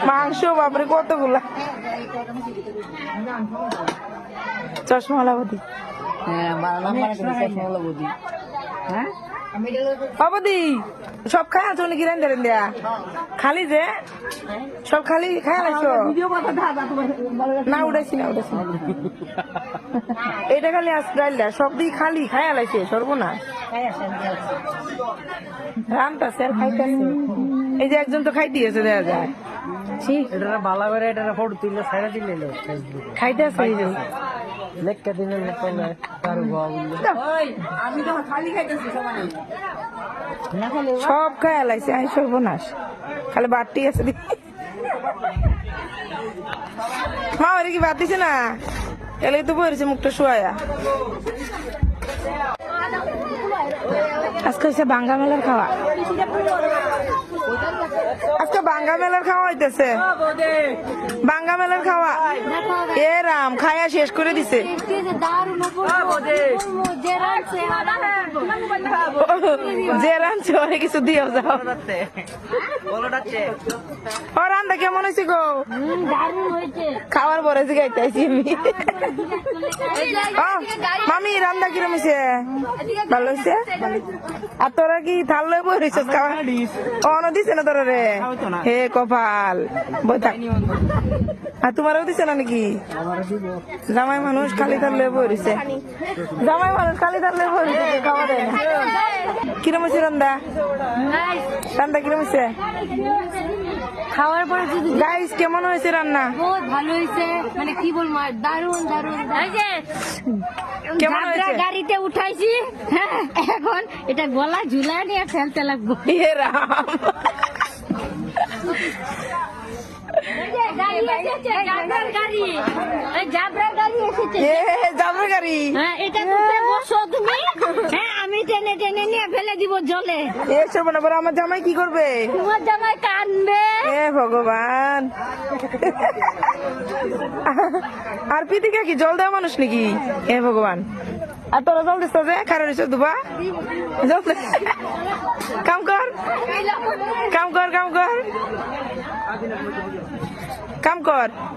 মাংস বাপরে কতগুলা চশমাওয়ালা বৌদি। হ্যাঁ বাবুদি সব খাই আছো নাকি রেন্দা রেন্দা খালি যে সব খালি খাই আছো না উঠাইছি না উঠাইছি এটা খালি আজকাল সব দিক খালি খাই আলাইছে সর্বনাশ রামটা স্যার খাইতেছে এই যে একজন তো খাইতে গেছে দেখা যায় এটা ভালো করে এটা ফটো তুললে ছাড়া দিলে খাইতেছে এই যে লেখা দিলে তার আমি তো খালি খাইতেছি সব খাই আলাইছে আই সর্বনাশ খালি বাড়তি আছে মা ওরে কি বাদ দিছে না এলে তো বইছে মুখটা শুয়ায়া আজকে হচ্ছে বাঙ্গা মেলার খাওয়া আজকে বাঙ্গা মেলার খাওয়া হইতেছে বাঙ্গা মেলার খাওয়া এ রাম খায়া শেষ করে দিছে যে রাঁধছে ওরে কিছু দিও যাও ও রান্না কেমন হয়েছে গো খাওয়ার পরে জিগাইতেছি আমি মামি রান্না কিরম হয়েছে ভালো হয়েছে আর তোরা কি থাল লই বই রয়েছ খাওয়া অন দিছে না তোরা রে হে কপাল বই থাক আর তোমারও দিছে না নাকি জামাই মানুষ খালি থাল লই বই রয়েছে জামাই মানুষ খালি থাল লই বই রয়েছে খাওয়া দেয় না কিরম হয়েছে রান্দা রান্দা কিরম হয়েছে খাওয়ার পরে যদি গাইস কেমন হয়েছে রান্না বহুত ভালো হয়েছে মানে কি বলবো দারুন দারুন কেমন হয়েছে গাড়িতে উঠাইছি হ্যাঁ এখন এটা গলা ঝুলা নিয়ে ফেলতে লাগবো হে রাম যাবে গাড়ি এটা বসো তুমি হ্যাঁ আমি টেনে টেনে নিয়ে ফেলে দিব জলে এসব না আমার জামাই কি করবে তোমার জামাই কানবে হে ভগবান আর পিতিকা কি জল দেওয়া মানুষ নাকি হে ভগবান আর তোরা জল দিস যে খারাপ হয়েছে দুবা জল কাম কর কাম কর কাম কর কাম কর